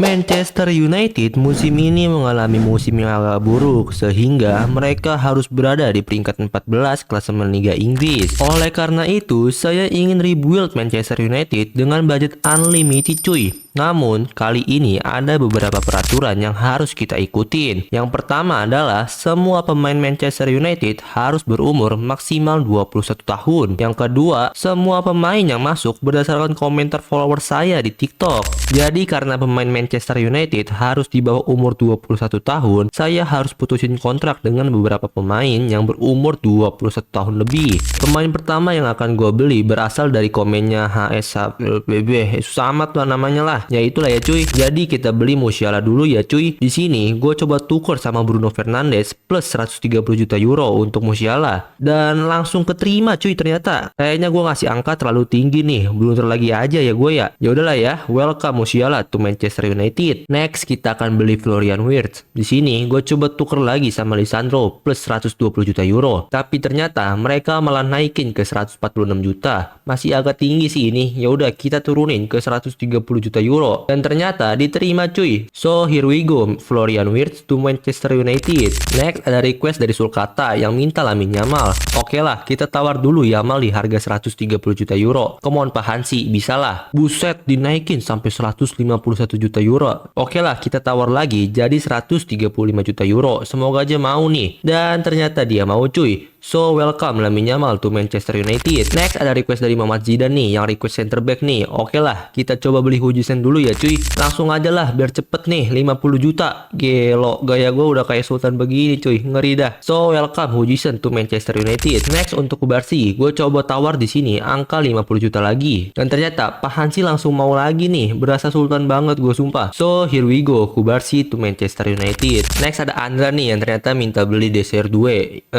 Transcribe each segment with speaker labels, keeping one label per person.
Speaker 1: Manchester United musim ini mengalami musim yang agak buruk sehingga mereka harus berada di peringkat 14 klasemen Liga Inggris. Oleh karena itu, saya ingin rebuild Manchester United dengan budget unlimited cuy. Namun, kali ini ada beberapa peraturan yang harus kita ikutin. Yang pertama adalah semua pemain Manchester United harus berumur maksimal 21 tahun. Yang kedua, semua pemain yang masuk berdasarkan komentar follower saya di TikTok. Jadi karena pemain Manchester United harus di bawah umur 21 tahun, saya harus putusin kontrak dengan beberapa pemain yang berumur 21 tahun lebih. Pemain pertama yang akan gue beli berasal dari komennya HSBB, susah amat lah namanya lah. Ya itulah ya cuy. Jadi kita beli Musiala dulu ya cuy. Di sini gue coba tuker sama Bruno Fernandes plus 130 juta euro untuk Musiala dan langsung keterima cuy. Ternyata kayaknya gue ngasih angka terlalu tinggi nih. Blunder lagi aja ya gue ya. Ya udahlah ya. Welcome Musiala to Manchester United. Next kita akan beli Florian Wirtz. Di sini gue coba tuker lagi sama Lisandro plus 120 juta euro. Tapi ternyata mereka malah naikin ke 146 juta. Masih agak tinggi sih ini. Ya udah kita turunin ke 130 juta euro dan ternyata diterima cuy. So here we go, Florian Wirtz to Manchester United. Next ada request dari Sulkata yang minta Lamine Yamal. Oke lah, kita tawar dulu Yamal di harga 130 juta euro. Come on Pak Hansi, bisa lah. Buset, dinaikin sampai 151 juta euro. Oke lah, kita tawar lagi jadi 135 juta euro. Semoga aja mau nih. Dan ternyata dia mau cuy. So welcome Lamine Yamal to Manchester United. Next ada request dari Mamat Zidane nih, yang request center back nih. Oke lah, kita coba beli Hujisen dulu ya cuy. Langsung aja lah biar cepet nih, 50 juta. Gelo, gaya gue udah kayak sultan begini cuy, ngeri dah. So welcome Hujisen to Manchester United. Next untuk Kubarsi, gue coba tawar di sini angka 50 juta lagi. Dan ternyata Pak Hansi langsung mau lagi nih, berasa sultan banget gue sumpah. So here we go, Kubarsi to Manchester United. Next ada Andra nih yang ternyata minta beli Desir 2.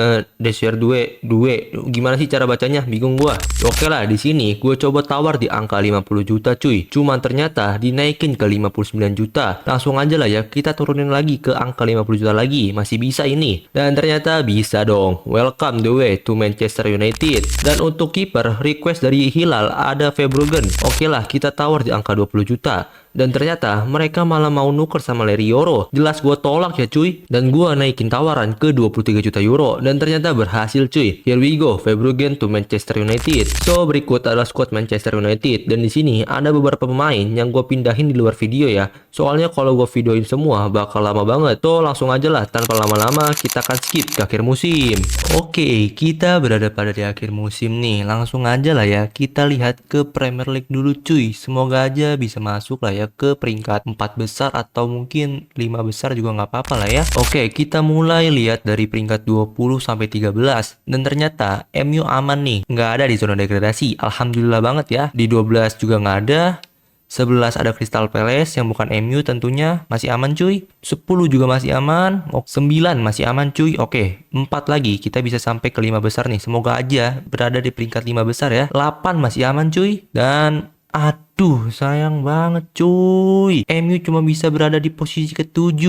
Speaker 1: Gimana sih cara bacanya? Bingung gua. Oke lah, di sini gue coba tawar di angka 50 juta cuy. Cuman ternyata dinaikin ke 59 juta. Langsung aja lah ya, kita turunin lagi ke angka 50 juta lagi. Masih bisa ini. Dan ternyata bisa dong. Welcome the way to Manchester United. Dan untuk kiper, request dari Hilal ada Verbruggen. Oke lah, kita tawar di angka 20 juta. Dan ternyata mereka malah mau nuker sama Larry Yoro. Jelas gue tolak ya cuy. Dan gue naikin tawaran ke 23 juta euro. Dan ternyata berhasil cuy. Here we go, Verbruggen to Manchester United. So berikut adalah squad Manchester United. Dan di sini ada beberapa pemain yang gue pindahin di luar video ya. Soalnya kalau gue videoin semua bakal lama banget. So langsung aja lah, tanpa lama-lama kita akan skip ke akhir musim. Oke, kita berada pada di akhir musim nih. Langsung aja lah ya, kita lihat ke Premier League dulu cuy. Semoga aja bisa masuk lah ya ke peringkat 4 besar atau mungkin 5 besar juga nggak apa-apa lah ya. Oke, kita mulai lihat dari peringkat 20 sampai 13 dan ternyata MU aman nih, nggak ada di zona degradasi. Alhamdulillah banget ya. Di 12 juga nggak ada. 11 ada Crystal Palace yang bukan MU tentunya, masih aman cuy. 10 juga masih aman. 9 masih aman cuy. Oke, 4 lagi kita bisa sampai ke 5 besar nih. Semoga aja berada di peringkat 5 besar ya. 8 masih aman cuy. Dan aduh, sayang banget cuy. MU cuma bisa berada di posisi ke-7.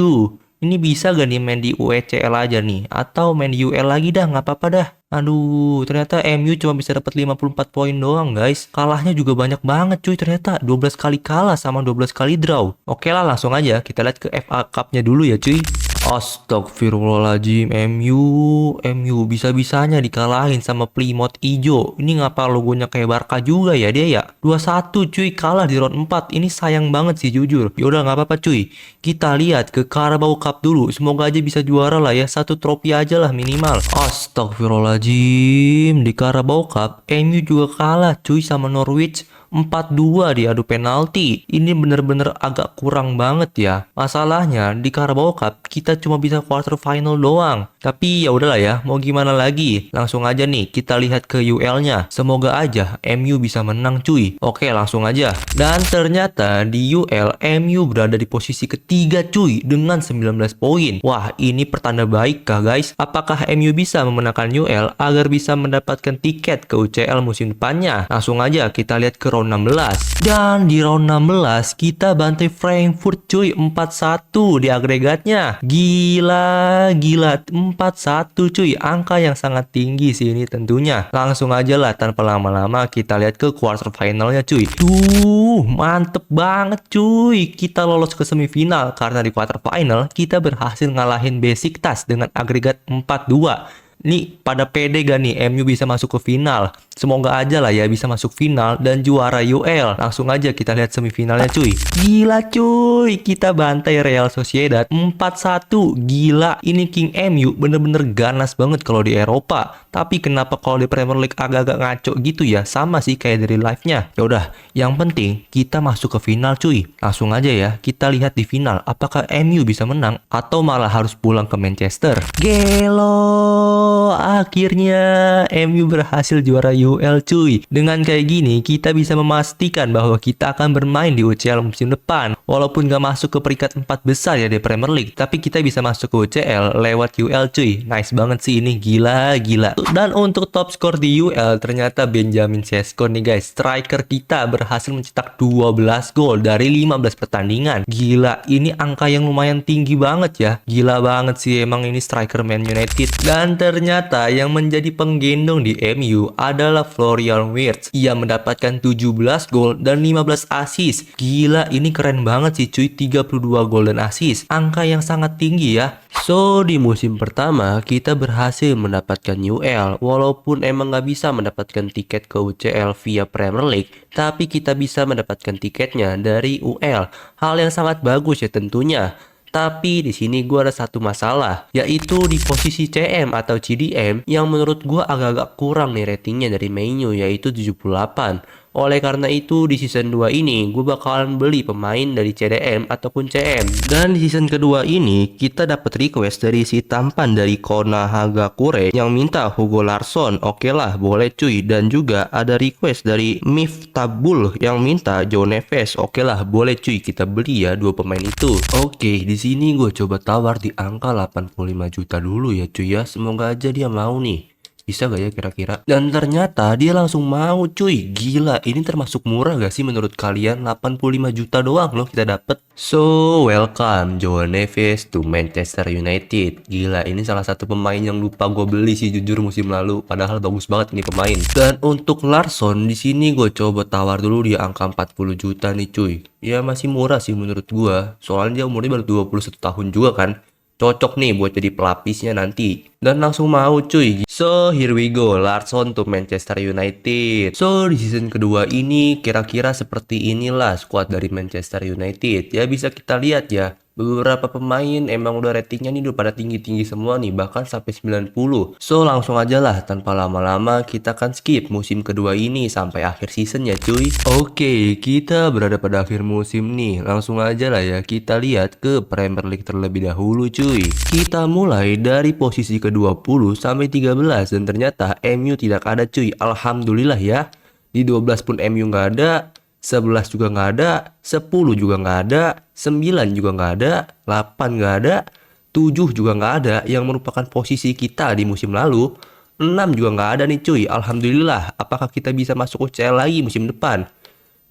Speaker 1: Ini bisa gak nih main di UECL aja nih? Atau main di UL lagi dah, nggak apa-apa dah. Aduh, ternyata MU cuma bisa dapat 54 poin doang guys. Kalahnya juga banyak banget cuy ternyata. 12 kali kalah sama 12 kali draw. Oke lah, langsung aja kita lihat ke FA Cup-nya dulu ya cuy. Astagfirullahaladzim, MU bisa-bisanya dikalahin sama Plymouth Ijo. Ini ngapa logonya kayak Barca juga ya dia ya? 2-1 cuy, kalah di round 4. Ini sayang banget sih jujur. Yaudah nggak apa-apa cuy. Kita lihat ke Carabao Cup dulu. Semoga aja bisa juara lah ya. 1 trofi aja lah minimal. Astagfirullahaladzim, di Carabao Cup MU juga kalah cuy sama Norwich. 4-2 di adu penalti. Ini bener-bener agak kurang banget ya. Masalahnya di Carabao Cup kita cuma bisa quarter final doang. Tapi ya udahlah ya, mau gimana lagi. Langsung aja nih kita lihat ke UL-nya. Semoga aja MU bisa menang cuy. Oke, langsung aja. Dan ternyata di UL MU berada di posisi ketiga cuy dengan 19 poin. Wah, ini pertanda baik kah guys? Apakah MU bisa memenangkan UL agar bisa mendapatkan tiket ke UCL musim depannya? Langsung aja kita lihat ke round 16. Dan di round 16 kita bantai Frankfurt cuy 4-1 di agregatnya. Gila, 4-1 cuy. Angka yang sangat tinggi sih ini tentunya. Langsung aja lah tanpa lama-lama kita lihat ke quarter finalnya cuy. Tuh, mantep banget cuy. Kita lolos ke semifinal karena di quarter final kita berhasil ngalahin Besiktas dengan agregat 4-2. Nih, pada pede gak nih MU bisa masuk ke final? Semoga aja lah ya bisa masuk final dan juara UEL. Langsung aja kita lihat semifinalnya cuy. Gila cuy, kita bantai Real Sociedad 4-1. Gila, ini King MU bener-bener ganas banget kalau di Eropa. Tapi kenapa kalau di Premier League agak-agak ngaco gitu ya? Sama sih kayak dari live-nya. Yaudah, yang penting kita masuk ke final cuy. Langsung aja ya, kita lihat di final apakah MU bisa menang atau malah harus pulang ke Manchester. Gelo, akhirnya MU berhasil juara UEL cuy. Dengan kayak gini kita bisa memastikan bahwa kita akan bermain di UCL musim depan. Walaupun gak masuk ke peringkat 4 besar ya di Premier League, tapi kita bisa masuk ke UCL lewat UEL cuy. Nice banget sih ini, gila. Dan untuk top skor di UEL ternyata Benjamin Sesko nih guys. Striker kita berhasil mencetak 12 gol dari 15 pertandingan. Gila, ini angka yang lumayan tinggi banget ya. Gila banget sih emang ini striker Man United. Dan ternyata yang menjadi penggendong di MU adalah Florian Wirtz. Ia mendapatkan 17 gol dan 15 assist. Gila, ini keren banget sih cuy, 32 gol dan assist. Angka yang sangat tinggi ya. So, di musim pertama kita berhasil mendapatkan UEL. Walaupun emang nggak bisa mendapatkan tiket ke UCL via Premier League, tapi kita bisa mendapatkan tiketnya dari UEL. Hal yang sangat bagus ya tentunya. Tapi di sini gue ada satu masalah, yaitu di posisi CM atau CDM yang menurut gue agak-agak kurang nih ratingnya dari Man U, yaitu 78. Oleh karena itu di season 2 ini gue bakalan beli pemain dari CDM ataupun CM. Dan di season kedua ini kita dapat request dari si tampan dari Kona Hagakure yang minta Hugo Larsson. Oke lah, boleh cuy. Dan juga ada request dari Miftabul yang minta Joe Neves. Oke lah, boleh cuy, kita beli ya dua pemain itu. Oke, di sini gue coba tawar di angka 85 juta dulu ya cuy ya. Semoga aja dia mau nih. Bisa gak ya kira-kira? Dan ternyata dia langsung mau cuy. Gila, ini termasuk murah gak sih menurut kalian? 85 juta doang loh kita dapet. So, welcome Joe Neves to Manchester United. Gila, ini salah satu pemain yang lupa gue beli sih jujur musim lalu. Padahal bagus banget ini pemain. Dan untuk Larsson di sini gue coba tawar dulu di angka 40 juta nih cuy. Ya masih murah sih menurut gue. Soalnya dia umurnya baru 21 tahun juga kan. Cocok nih buat jadi pelapisnya nanti. Dan langsung mau cuy. So here we go, Larsson to Manchester United. So di season kedua ini kira-kira seperti inilah squad dari Manchester United. Ya bisa kita lihat ya. Beberapa pemain emang udah ratingnya nih udah pada tinggi-tinggi semua nih, bahkan sampai 90. So langsung aja lah tanpa lama-lama kita akan skip musim kedua ini sampai akhir season ya cuy. Oke, kita berada pada akhir musim nih. Langsung aja lah ya kita lihat ke Premier League terlebih dahulu cuy. Kita mulai dari posisi ke-20 sampai 13 dan ternyata MU tidak ada cuy. Alhamdulillah ya. Di 12 pun MU nggak ada. 11 juga nggak ada, 10 juga nggak ada, 9 juga nggak ada, 8 nggak ada, 7 juga nggak ada yang merupakan posisi kita di musim lalu. 6 juga nggak ada nih cuy. Alhamdulillah, apakah kita bisa masuk UCL lagi musim depan?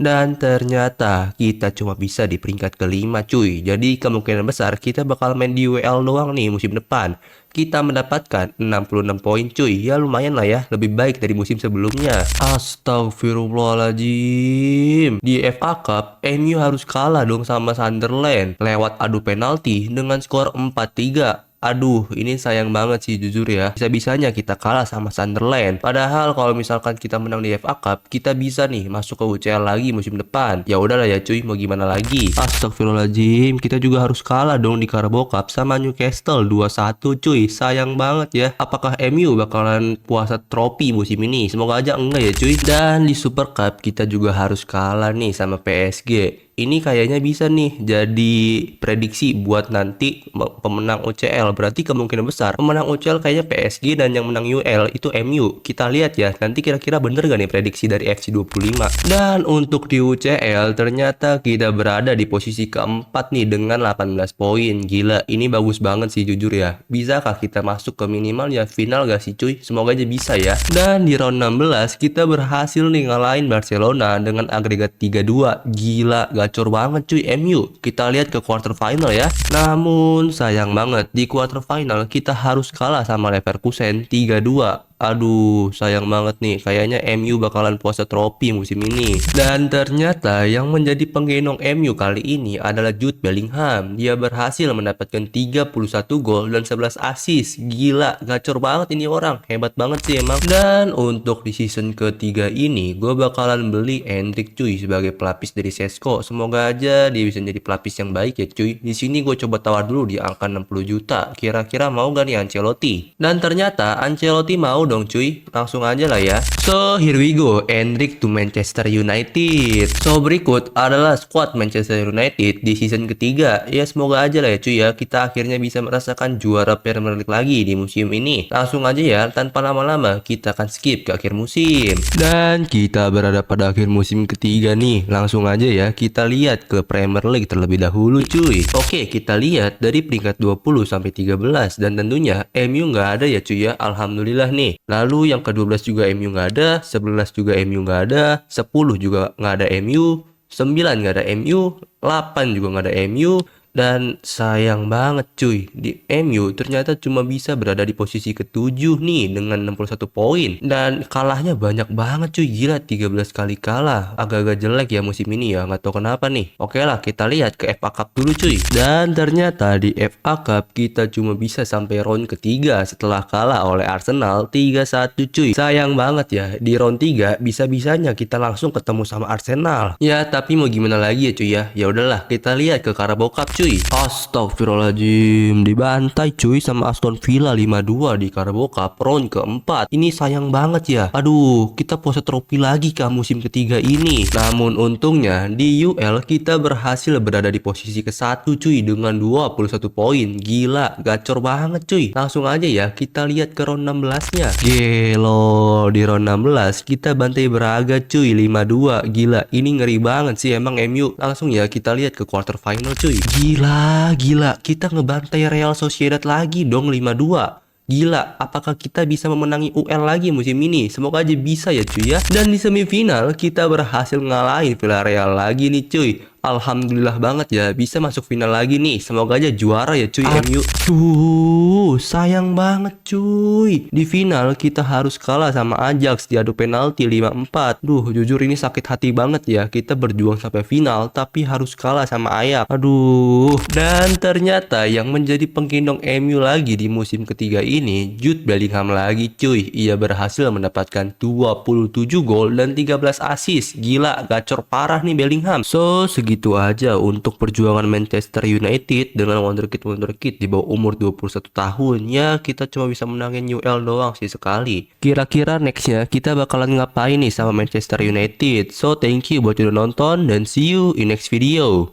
Speaker 1: Dan ternyata kita cuma bisa di peringkat kelima cuy. Jadi kemungkinan besar kita bakal main di UEL doang nih musim depan. Kita mendapatkan 66 poin cuy. Ya lumayan lah ya, lebih baik dari musim sebelumnya. Astagfirullahaladzim. Di FA Cup, MU harus kalah dong sama Sunderland lewat adu penalti dengan skor 4-3. Aduh, ini sayang banget sih jujur ya. Bisa-bisanya kita kalah sama Sunderland. Padahal kalau misalkan kita menang di FA Cup, kita bisa nih masuk ke UCL lagi musim depan. Ya udahlah ya cuy, mau gimana lagi. Astagfirullahaladzim, kita juga harus kalah dong di Carabao Cup sama Newcastle 2-1 cuy. Sayang banget ya. Apakah MU bakalan puasa trofi musim ini? Semoga aja enggak ya cuy. Dan di Super Cup kita juga harus kalah nih sama PSG.
Speaker 2: Ini kayaknya bisa nih jadi prediksi buat nanti pemenang UCL. Berarti kemungkinan besar pemenang UCL kayaknya PSG dan yang menang UL itu MU. Kita lihat ya, nanti kira-kira bener gak nih prediksi dari FC25. Dan untuk di UCL ternyata kita berada di posisi keempat nih dengan 18 poin. Gila, ini bagus banget sih jujur ya. Bisakah kita masuk ke minimal ya final gak sih cuy? Semoga aja bisa ya. Dan di round 16 kita berhasil nih ngalahin Barcelona dengan agregat 3-2. Gila, gacor banget cuy MU. Kita lihat ke quarter final ya. Namun sayang banget di quarter final kita harus kalah sama Leverkusen 3-2. Aduh, sayang banget nih. Kayaknya MU bakalan puasa trofi musim ini. Dan ternyata yang menjadi penggendong MU kali ini adalah Jude Bellingham. Dia berhasil mendapatkan 31 gol dan 11 assist. Gila, gacor banget ini orang. Hebat banget sih emang. Dan untuk di season ketiga ini, gue bakalan beli Endrick cuy sebagai pelapis dari Sesko. Semoga aja dia bisa jadi pelapis yang baik ya cuy. Di sini gue coba tawar dulu di angka 60 juta. Kira-kira mau gak nih Ancelotti? Dan ternyata Ancelotti mau dong cuy, langsung aja lah ya. So here we go, Endrick to Manchester United. So berikut adalah squad Manchester United di season ketiga. Ya semoga aja lah ya cuy ya, kita akhirnya bisa merasakan juara Premier League lagi di musim ini. Langsung aja ya, tanpa lama-lama kita akan skip ke akhir musim. Dan kita berada pada akhir musim ketiga nih. Langsung aja ya, kita lihat ke Premier League terlebih dahulu cuy. Oke, kita lihat dari peringkat 20 sampai 13 dan tentunya MU nggak ada ya cuy ya. Alhamdulillah nih. Lalu yang ke-12 juga MU nggak ada, 11 juga MU nggak ada, 10 juga nggak ada MU, 9 nggak ada MU, 8 juga nggak ada MU. Dan sayang banget cuy, di MU ternyata cuma bisa berada di posisi ke-7 nih dengan 61 poin. Dan kalahnya banyak banget cuy, gila 13 kali kalah. Agak-agak jelek ya musim ini ya, nggak tahu kenapa nih. Oke lah, kita lihat ke FA Cup dulu cuy. Dan ternyata di FA Cup kita cuma bisa sampai round ketiga setelah kalah oleh Arsenal 3-1 cuy. Sayang banget ya, di round 3 bisa-bisanya kita langsung ketemu sama Arsenal. Ya tapi mau gimana lagi ya cuy ya. Ya udahlah, kita lihat ke Carabao Cup cuy. Astagfirullahaladzim, dibantai cuy sama Aston Villa 5-2 di Carabao Cup round keempat. Ini sayang banget ya. Aduh, kita puasa trofi lagi kah musim ketiga ini. Namun untungnya di UL kita berhasil berada di posisi ke-1 cuy dengan 21 poin. Gila, gacor banget cuy. Langsung aja ya, kita lihat ke round 16-nya. Gelo, di round 16 kita bantai Braga cuy 5-2. Gila, ini ngeri banget sih emang MU. Langsung ya kita lihat ke quarter final cuy. Gila, kita ngebantai Real Sociedad lagi dong 5-2. Gila, apakah kita bisa memenangi UL lagi musim ini? Semoga aja bisa ya cuy ya. Dan di semifinal kita berhasil ngalahin Villarreal lagi nih cuy. Alhamdulillah banget ya, bisa masuk final lagi nih. Semoga aja juara ya cuy MU. Tuh, sayang banget cuy. Di final kita harus kalah sama Ajax di adu penalti 5-4. Duh, jujur ini sakit hati banget ya. Kita berjuang sampai final tapi harus kalah sama Ajax. Aduh. Dan ternyata yang menjadi penggendong MU lagi di musim ketiga ini Jude Bellingham lagi cuy. Ia berhasil mendapatkan 27 gol dan 13 assist. Gila, gacor parah nih Bellingham. So, gitu aja untuk perjuangan Manchester United dengan wonderkid di bawah umur 21 tahun. Ya kita cuma bisa menangin UL doang sih sekali. Kira-kira nextnya kita bakalan ngapain nih sama Manchester United. So thank you buat udah nonton dan see you in next video.